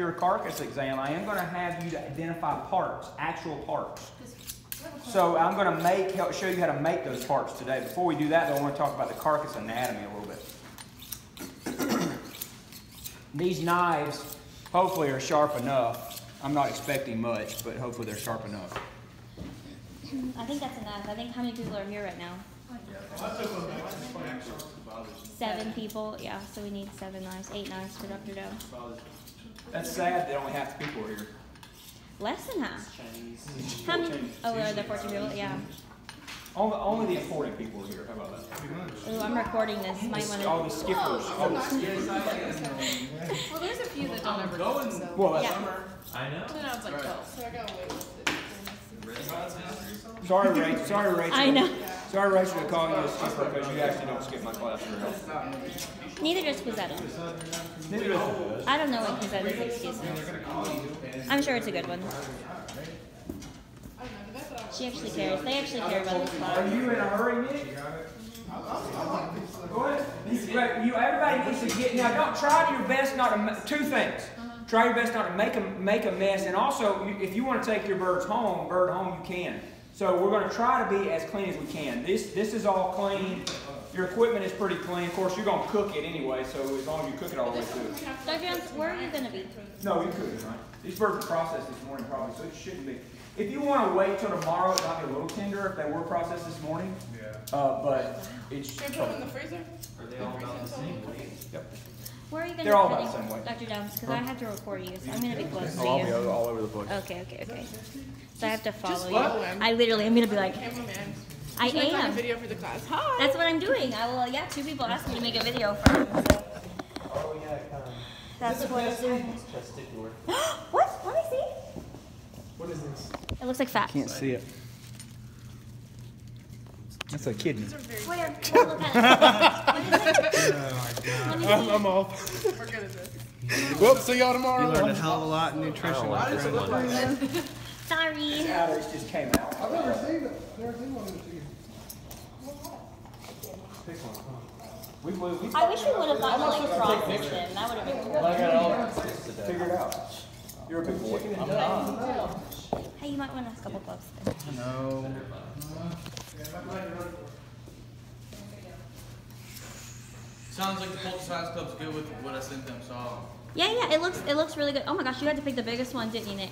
your carcass exam, I am going to have you to identify parts, actual parts. So I'm going to show you how to make those parts today. Before we do that, though, I want to talk about the carcass anatomy a little bit. These knives, hopefully, are sharp enough. I'm not expecting much, but hopefully they're sharp enough. I think that's enough. I think how many people are here right now? 7 people. Yeah, so we need 7 knives, 8 knives for Dr. Doe. That's sad that only half the people are here. Less than half. How many? Oh, are there 14 people? Yeah. Only the important people are here. How about that? Ooh, I'm recording this. Might want All the to. skippers. All the skippers. Well, there's a few that don't ever go. So. Well, Yeah. I know. So now it's like 12. So I gotta wait. Sorry, Rachel. Sorry, Rachel. I know. Sorry, Rachel, to call you a skipper because you actually don't skip my class very often. Neither does Quizetta. Neither does. I don't know what Quizetta's excuse is. I'm sure it's a good one. She actually cares. They actually care about this Are class. you in a hurry, Nick? Go ahead. Everybody needs to get now. Don't try your best not to. 2 things. Try your best not to make a mess, and also if you want to take your bird home, you can. So we're going to try to be as clean as we can. This is all clean. Your equipment is pretty clean. Of course, you're going to cook it anyway, so as long as you cook it all the way through. Dr. Jones, where are you going to be? No, you could, right? These birds were processed this morning probably, so it shouldn't be. If you want to wait till tomorrow, it might be a little tender if they were processed this morning. Yeah. But it's. Should I put them in the freezer? Are they all about the same weight? Yep. Where are you going They're to all be about the same way. Dr. Jones? Because I have to record you, so I'm going to be close to I'll be you. all over the place. Okay. So I have to follow Just you. follow him. I literally am going to be like, Cameraman. I Should I find a am. video for the class? Hi. That's what I'm doing. I will, 2 people asked me to make a video for them. So. Oh yeah, That's what I'm doing. testicular. What? Let me see. What is this? It looks like fat. Can't see it. That's a kidney. Where? Look at it. Let me see. I'm off. We're good at this. Well, see y'all tomorrow. You learned a hell of a lot in nutrition. Why does it look like that? Sorry. Ours just came out. I've never seen it. Never seen one of these. I wish we would have gotten like processed them. That would have been cool. I got all the Figure it out. You're a big boy. Hey, you might want a couple gloves. No. Sounds like the Poultry Science Club's good with what I sent them, so Yeah. It looks really good. Oh my gosh, you had to pick the biggest one, didn't you, Nick?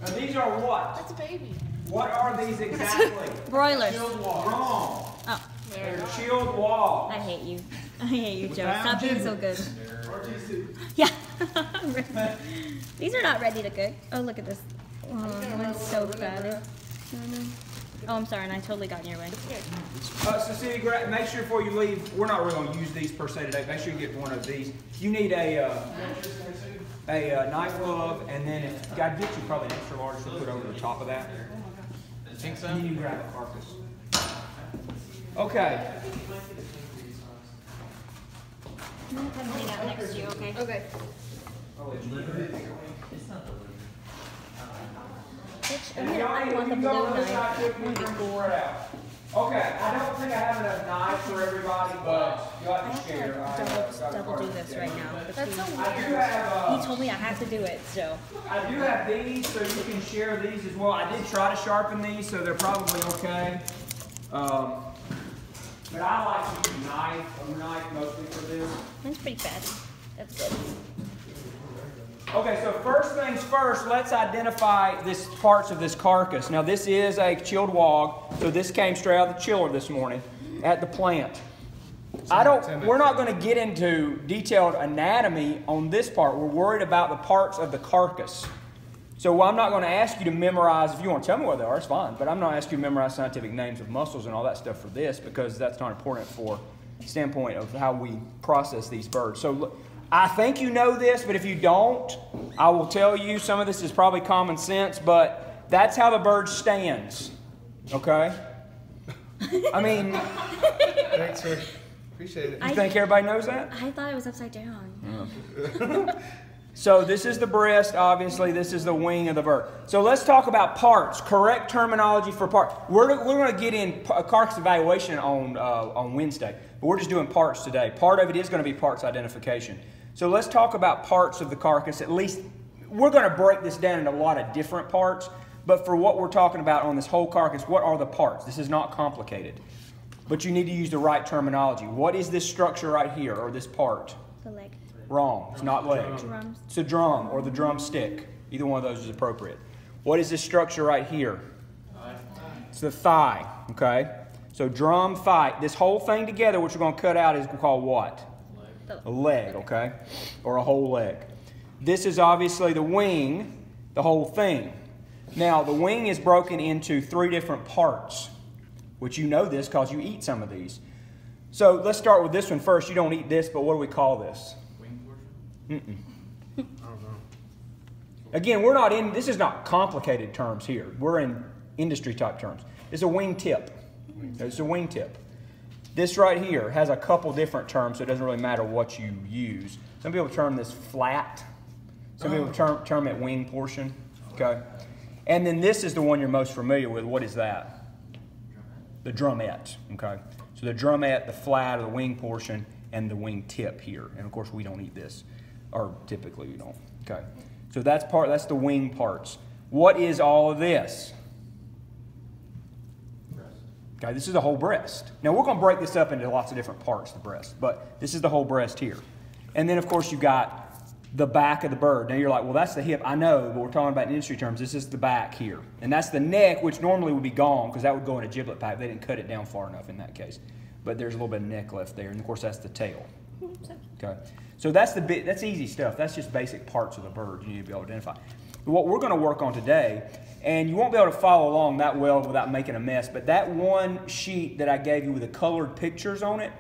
Now these are what? That's a baby. What are these exactly? Broilers. Chilled wall. Wrong. Oh, They're chilled walls. I hate you. I hate you, Joe. Stop being so good. Yeah. These are not ready to cook. Oh, look at this. Oh, mine's so bad. Oh, I'm sorry, and I totally got in your way. Cecilia, make sure before you leave, we're not really going to use these per se today. Make sure you get one of these. You need a knife glove, and then if God gets you probably an extra large to put over the top of that. I think so. And then you grab a carcass. Okay. I'm gonna come hang out next to you, okay? Okay. Bitch, And I want the blue knife. Okay, I don't think I have enough knives for everybody, but you I have have to share. to double do this right now. That's so I do weird. have. He told me I have to do it, so. I do have these, so you can share these as well. I did try to sharpen these, so they're probably okay. But I like to use a knife mostly for this. Mine's pretty fat. That's good. Okay, so first things first, let's identify this parts of this carcass. Now this is a chilled wog, so this came straight out of the chiller this morning at the plant. We're not going to get into detailed anatomy on this part. We're worried about the parts of the carcass. So I'm not going to ask you to memorize, if you want to tell me what they are, it's fine, but I'm not asking you to memorize scientific names of muscles and all that stuff for this because that's not important for the standpoint of how we process these birds. So I think you know this, but if you don't, I will tell you some of this is probably common sense, but that's how the bird stands, okay? I mean, Thanks, sir. Appreciate it. you think everybody knows that? I thought it was upside down. So this is the breast, obviously. This is the wing of the bird. So let's talk about parts. Correct terminology for parts. We're going to get in carcass evaluation on Wednesday, but we're just doing parts today. Part of it is going to be parts identification. So let's talk about parts of the carcass. At least we're going to break this down into a lot of different parts, but for what we're talking about on this whole carcass, what are the parts? This is not complicated, but you need to use the right terminology. What is this structure right here, or this part? The leg. Wrong. It's not leg. Drums. It's a drum or the drumstick. Either one of those is appropriate. What is this structure right here? It's the thigh. Okay? So drum, thigh. This whole thing together, which we're going to cut out, is called what? A leg. Okay? Or a whole leg. This is obviously the wing, the whole thing. Now, the wing is broken into 3 different parts, which you know this because you eat some of these. So let's start with this one first. You don't eat this, but what do we call this? Again, we're not in, this is not complicated terms here. We're in industry type terms. It's a wing tip. It's a wing tip. This right here has a couple different terms, so it doesn't really matter what you use. Some people term this flat. Some people term it wing portion. Okay. And then this is the one you're most familiar with. What is that? The drumette. Okay. So the drumette, the flat, or the wing portion, and the wing tip here. And of course, we don't eat this. Or typically we don't. Okay. So that's the wing parts. What is all of this? Okay, this is the whole breast. Now we're going to break this up into lots of different parts of the breast, but this is the whole breast here. And then of course you've got the back of the bird. Now you're like, well, that's the hip. I know, but we're talking about in industry terms. This is the back here. And that's the neck, which normally would be gone because that would go in a giblet pack. They didn't cut it down far enough in that case. But there's a little bit of neck left there. And of course that's the tail. Okay. So that's easy stuff. That's just basic parts of the bird you need to be able to identify. But what we're going to work on today, and you won't be able to follow along that well without making a mess, but that one sheet that I gave you with the colored pictures on it,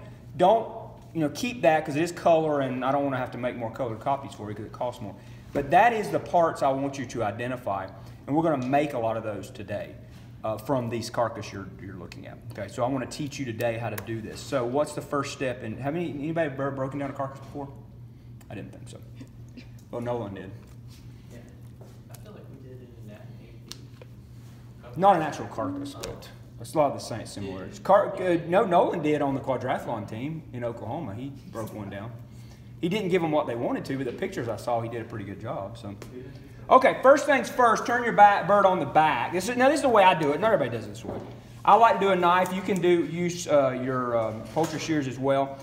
keep that because it is color and I don't want to have to make more colored copies for you because it costs more. But that is the parts I want you to identify, and we're going to make a lot of those today from these carcass you're looking at. Okay, so I want to teach you today how to do this. So what's the first step? And anybody broken down a carcass before? I didn't think so. Well, Nolan did. Yeah. I feel like we did it in that Not an actual carcass, but it's a lot of the same similarities. Nolan did on the quadrathlon team in Oklahoma. He broke one down. He didn't give them what they wanted to, but the pictures I saw, he did a pretty good job. So, okay, first things first, turn your bird on the back. This is the way I do it. Not everybody does it this way. I like to do a knife. You can use your poultry shears as well.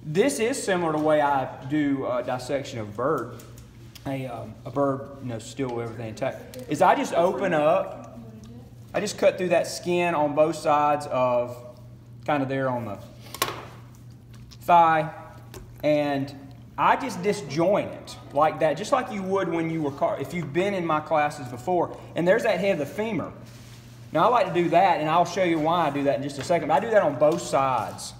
This is similar to the way I do dissection of a bird. A bird, still everything intact. Is I just open up. I just cut through that skin on both sides of, kind of there on the thigh, and I just disjoint it like that, just like you would when you were, if you've been in my classes before. And there's that head of the femur. Now I like to do that, and I'll show you why I do that in just a second. But I do that on both sides.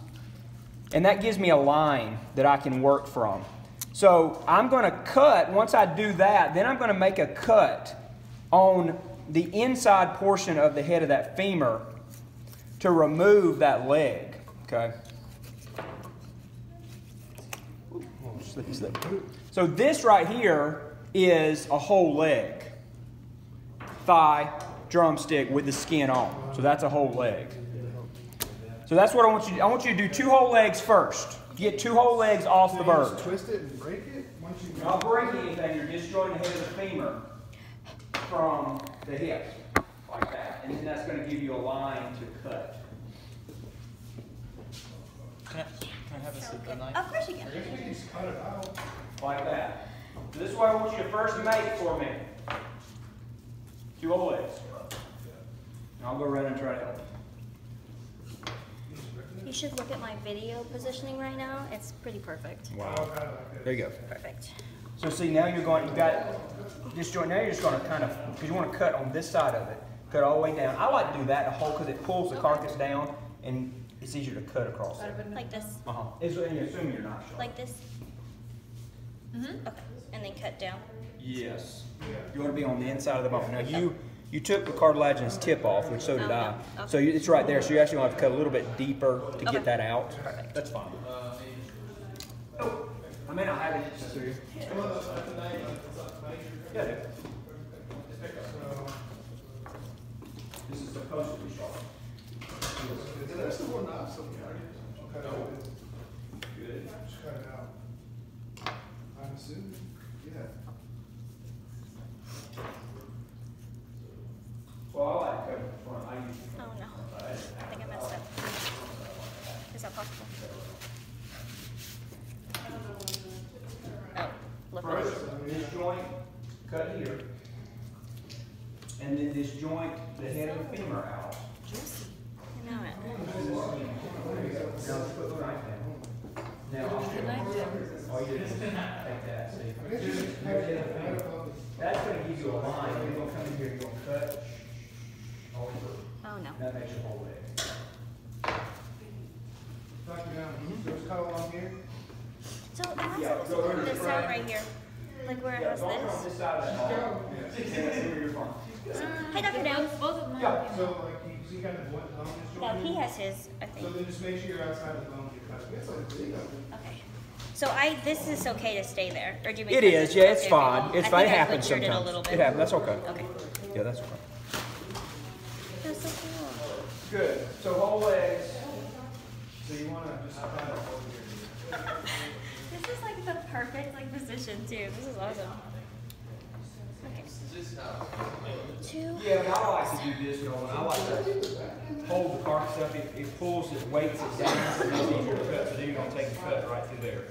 And that gives me a line that I can work from. So I'm going to cut, once I do that, then I'm going to make a cut on the inside portion of the head of that femur to remove that leg. Okay? So this right here is a whole leg. Thigh, drumstick with the skin on. So that's a whole leg. So that's what I want you to do. I want you to do 2 whole legs first. Get 2 whole legs off the bird. Just twist it and break it? You're not breaking anything. You're disjointing the head of the femur from the hip. Like that. And then that's going to give you a line to cut. Can I have a knife? Of course you can. Like that. So this is what I want you to first make for me. 2 whole legs. And I'll go around and try to help. You should look at my video positioning right now. It's pretty perfect. Wow. There you go. Perfect. So see, now you've got this joint. Now you're just going to kind of, because you want to cut on this side of it, cut all the way down. I like to do that a whole because it pulls the carcass down and it's easier to cut across it. Like this. Assuming you're not sure. Like this. Okay. And then cut down. Yes. You want to be on the inside of the bone. Now you took the cartilaginous tip off, which so did I. Okay. So it's right there. So you actually want to cut a little bit deeper to get that out. Perfect. That's fine. I may not have it Yes, sir. Yeah, dude. This is supposed to be sharp. That's the one knife somewhere. Cut it out. Good. Just cut it out. I'm assuming. Yeah. Well, I like to cut it front. I use Oh no. I think I messed up. Is that possible? Oh, look. first, this joint cut here. And then this joint, the head of the femur out. I know it. Now let's put the knife down. Now, all you do is take that, see? That's gonna give you a line. You're gonna come in here, you're gonna cut over. Oh no. That makes your whole leg. Knock it down. So it's cut along here. So am I supposed to put this out right here? Like where it has Don't come on this? this side of that hall. That's where you're from. Hi, Dr. Downs. Both of them. Yeah. So like you see kind of what bone is No, joined he in? has his, I So think. then just make sure you're outside the bone you're cutting. It's like big of it. Okay. So this is okay to stay there, or do you? It is, yeah, it's Okay, fine. okay. It's I fine. It think I happens butchered sometimes. It a little bit. It happens. That's okay. Okay. Yeah, that's okay. That's so cool. Good. So whole legs. So you want to just cut it over here. This is like the perfect position too. This is awesome. Okay. Two. Yeah, but I like to do this going. I like to hold the carcass up. It pulls, it weights it down, so it's easier to cut. So then you're gonna take a cut right through there.